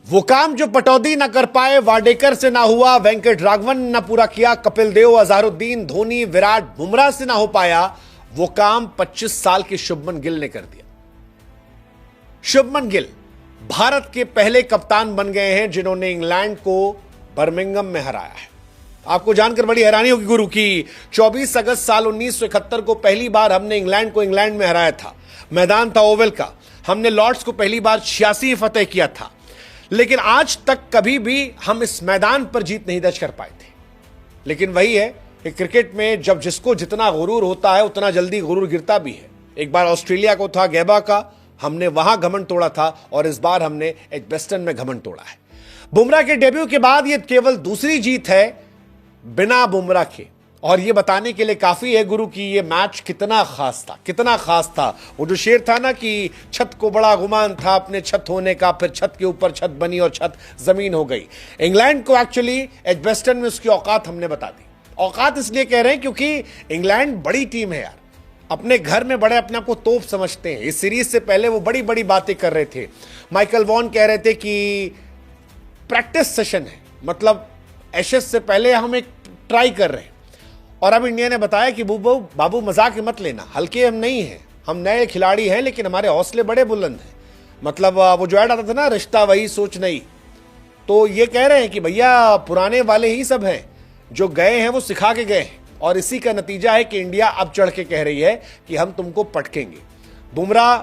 वो काम जो पटौदी न कर पाए वाडेकर से ना हुआ, वेंकट राघवन ने न पूरा किया, कपिल देव, अजहरुद्दीन, धोनी, विराट, बुमराह से ना हो पाया, वो काम 25 साल के शुभमन गिल ने कर दिया। शुभमन गिल भारत के पहले कप्तान बन गए हैं जिन्होंने इंग्लैंड को बर्मिंघम में हराया है। आपको जानकर बड़ी हैरानी होगी गुरु की 24 अगस्त साल 1971 को पहली बार हमने इंग्लैंड को इंग्लैंड में हराया था। मैदान था ओवल का। हमने लॉर्ड्स को पहली बार 86 फतेह किया था, लेकिन आज तक कभी भी हम इस मैदान पर जीत नहीं दर्ज कर पाए थे। लेकिन वही है कि क्रिकेट में जब जिसको जितना गुरूर होता है उतना जल्दी गुरूर गिरता भी है। एक बार ऑस्ट्रेलिया को था गैबा का, हमने वहां घमंड तोड़ा था और इस बार हमने एजबेस्टन में घमंड तोड़ा है। बुमराह के डेब्यू के बाद यह केवल दूसरी जीत है बिना बुमराह के, और यह बताने के लिए काफी है गुरु की यह मैच कितना खास था, कितना खास था। वो जो शेर था ना कि छत को बड़ा गुमान था अपने छत होने का, फिर छत के ऊपर छत बनी और छत जमीन हो गई। इंग्लैंड को एक्चुअली एजबेस्टन में उसकी औकात हमने बता दी। औकात इसलिए कह रहे हैं क्योंकि इंग्लैंड बड़ी टीम है यार, अपने घर में बड़े अपने आप को तोप समझते हैं। इस सीरीज से पहले वो बड़ी बड़ी बातें कर रहे थे। माइकल वॉन कह रहे थे कि प्रैक्टिस सेशन है, मतलब एशेज से पहले हम एक ट्राई कर रहे हैं। और अब इंडिया ने बताया कि बाबू मजाक मत लेना, हल्के हम नहीं हैं, हम नए खिलाड़ी हैं लेकिन हमारे हौसले बड़े बुलंद हैं। मतलब वो जो ऐड आता था ना, रिश्ता वही सोच नहीं, तो ये कह रहे हैं कि भैया पुराने वाले ही सब हैं, जो गए हैं वो सिखा के गए हैं। और इसी का नतीजा है कि इंडिया अब चढ़ के कह रही है कि हम तुमको पटकेंगे। बुमराह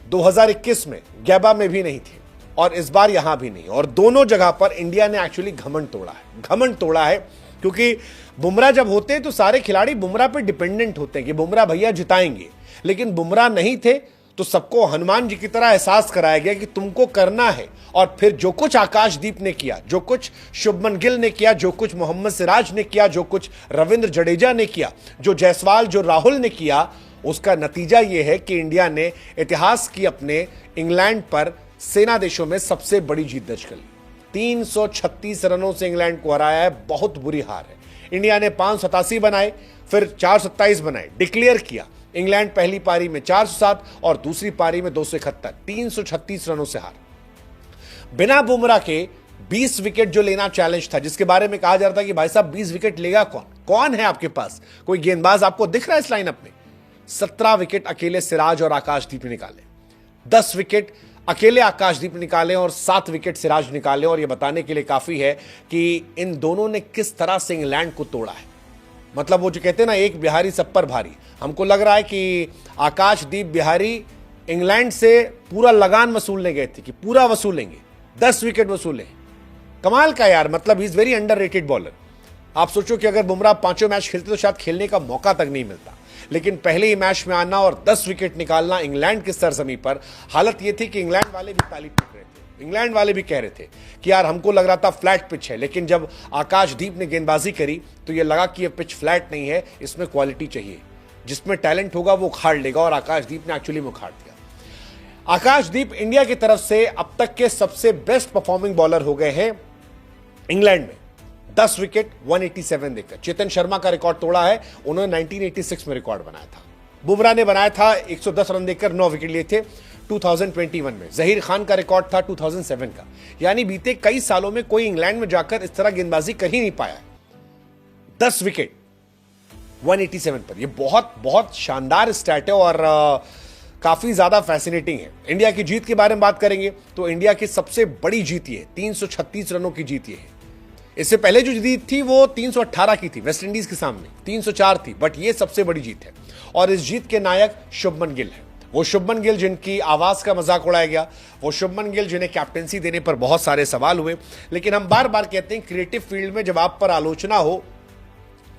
2021 में गैबा में भी नहीं थे और इस बार यहां भी नहीं, और दोनों जगह पर इंडिया ने एक्चुअली घमंड तोड़ा है। घमंड तोड़ा है क्योंकि बुमराह जब होते हैं तो सारे खिलाड़ी बुमराह पे डिपेंडेंट होते हैं कि बुमराह भैया जिताएंगे, लेकिन बुमराह नहीं थे तो सबको हनुमान जी की तरह एहसास कराया गया कि तुमको करना है। और फिर जो कुछ आकाशदीप ने किया, जो कुछ शुभमन गिल ने किया, जो कुछ मोहम्मद सिराज ने किया, जो कुछ रविंद्र जडेजा ने किया, जो जायसवाल, जो राहुल ने किया, उसका नतीजा यह है कि इंडिया ने इतिहास की अपने इंग्लैंड पर सेना देशों में सबसे बड़ी जीत दर्ज कर ली। 336 रनों से इंग्लैंड को हराया है। बहुत बुरी हार है। इंडिया ने 587 बनाए, फिर 427 बनाए, डिक्लेयर किया। इंग्लैंड पहली पारी में 407 और दूसरी पारी में 271, 336 रनों से हार। बिना बुमराह के 20 विकेट जो लेना चैलेंज था, जिसके बारे में कहा जा रहा था कि भाई साहब 20 विकेट लेगा कौन, कौन है आपके पास, कोई गेंदबाज आपको दिख रहा है इस लाइनअप में? 17 विकेट अकेले सिराज और आकाशदीप निकाले, 10 विकेट अकेले आकाशदीप निकाले और 7 विकेट सिराज निकाले। और यह बताने के लिए काफी है कि इन दोनों ने किस तरह से इंग्लैंड को तोड़ा है। मतलब वो जो कहते हैं ना, एक बिहारी सब पर भारी। हमको लग रहा है कि आकाशदीप बिहारी इंग्लैंड से पूरा लगान वसूलने गए थे कि पूरा वसूलेंगे, 10 विकेट वसूले। कमाल का यार, मतलब he is very underrated bowler. आप सोचो कि अगर बुमराह 5 मैच खेलते तो शायद खेलने का मौका तक नहीं मिलता, लेकिन पहले ही मैच में आना और 10 विकेट निकालना इंग्लैंड की सरजमी पर। हालत यह थी कि इंग्लैंड वाले भी ताली पीट रहे थे, इंग्लैंड वाले भी कह रहे थे कि यार हमको लग रहा था फ्लैट पिच है, लेकिन जब आकाशदीप ने गेंदबाजी करी तो यह लगा कि यह पिच फ्लैट नहीं है, इसमें क्वालिटी चाहिए, जिसमें टैलेंट होगा वो उखाड़ लेगा। और आकाशदीप ने एक्चुअली उखाड़ दिया। आकाशदीप इंडिया की तरफ से अब तक के सबसे बेस्ट परफॉर्मिंग बॉलर हो गए हैं इंग्लैंड में। 10 विकेट 187 देकर चेतन शर्मा का रिकॉर्ड तोड़ा है, उन्होंने 1986 में रिकॉर्ड बनाया था। बुमराह ने बनाया था 110 रन देकर 9 विकेट लिए थे 2021 में। जहीर खान का रिकॉर्ड था 2007 का। यानी बीते कई सालों में कोई इंग्लैंड में जाकर इस तरह गेंदबाजी कर ही नहीं पाया। 10 विकेट 187 पर, यह बहुत बहुत शानदार स्टैट है और काफी ज्यादा फैसिनेटिंग है। इंडिया की जीत के बारे में बात करेंगे तो इंडिया की सबसे बड़ी जीत ये 336 रनों की जीत ये है। इससे पहले जो जीत थी वो 318 की थी वेस्ट इंडीज के सामने, 304 थी, बट ये सबसे बड़ी जीत है। और इस जीत के नायक शुभमन गिल है। वो शुभमन गिल जिनकी आवाज का मजाक उड़ाया गया, वो शुभमन गिल जिन्हें कैप्टेंसी देने पर बहुत सारे सवाल हुए। लेकिन हम बार बार कहते हैं क्रिएटिव फील्ड में जब आप पर आलोचना हो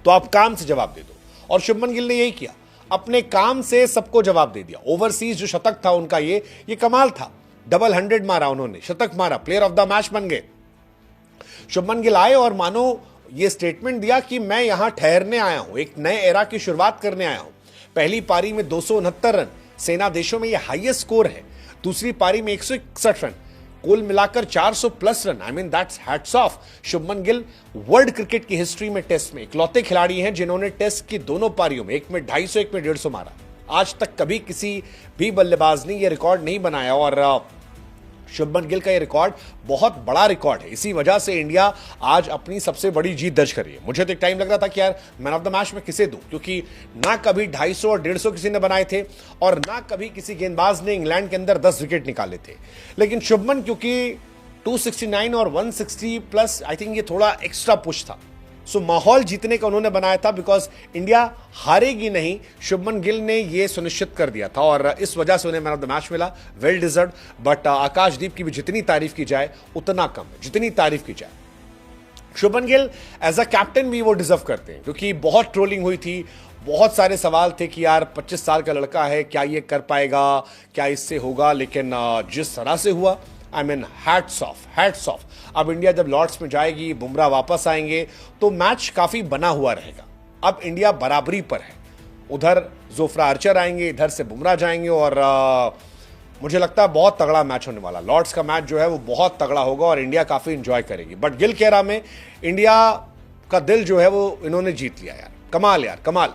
तो आप काम से जवाब दे दो, और शुभमन गिल ने यही किया, अपने काम से सबको जवाब दे दिया। ओवरसीज जो शतक था उनका ये कमाल था। डबल 100 मारा उन्होंने, शतक मारा, प्लेयर ऑफ द मैच बन गए। शुभमन गिल आए और मानो ये स्टेटमेंट दिया कि मैं यहां ठहरने आया हूं, एक नए एरा की शुरुआत करने आया हूं। पहली पारी में 269 रन, सेना देशों में यह हाईएस्ट स्कोर है। दूसरी पारी में 161 रन, कुल मिलाकर 400 plus run. I mean that's hats off. Shubman Gill world cricket की हिस्ट्री में टेस्ट में इकलौते खिलाड़ी हैं जिन्होंने टेस्ट की दोनों पारियों में, एक में 250, एक में 150 मारा। आज तक कभी किसी भी बल्लेबाज ने यह रिकॉर्ड नहीं बनाया। और शुभमन गिल का ये रिकॉर्ड बहुत बड़ा रिकॉर्ड है, इसी वजह से इंडिया आज अपनी सबसे बड़ी जीत दर्ज कर रही है। मुझे तो एक टाइम लग रहा था कि यार मैन ऑफ द मैच में किसे दूं, क्योंकि ना कभी 250 और 150 किसी ने बनाए थे और ना कभी किसी गेंदबाज ने इंग्लैंड के अंदर 10 विकेट निकाले थे। लेकिन शुभमन क्योंकि 269 और 160 प्लस, आई थिंक ये थोड़ा एक्स्ट्रा पुश था, सो माहौल जीतने का उन्होंने बनाया था, बिकॉज इंडिया हारेगी नहीं, शुभमन गिल ने यह सुनिश्चित कर दिया था और इस वजह से उन्हें मैन ऑफ द मैच मिला, वेल डिजर्व। बट आकाशदीप की भी जितनी तारीफ की जाए उतना कम है, जितनी तारीफ की जाए। Shubman Gill as a captain भी वो डिजर्व करते हैं, क्योंकि बहुत ट्रोलिंग हुई थी, बहुत सारे सवाल थे कि यार 25 साल का लड़का है, क्या ये कर पाएगा, क्या इससे होगा, लेकिन जिस तरह से हुआ, I mean hats off, hats off. अब इंडिया जब लॉर्ड्स में जाएगी, बुमराह वापस आएंगे, तो मैच काफी बना हुआ रहेगा। अब इंडिया बराबरी पर है, उधर जोफ्रा आर्चर आएंगे, इधर से बुमराह जाएंगे और मुझे लगता है बहुत तगड़ा मैच होने वाला। लॉर्ड्स का मैच जो है वो बहुत तगड़ा होगा और इंडिया काफी इंजॉय करेगी। बट गिल केरा में इंडिया का दिल जो है वो इन्होंने जीत लिया यार, कमाल यार, कमाल।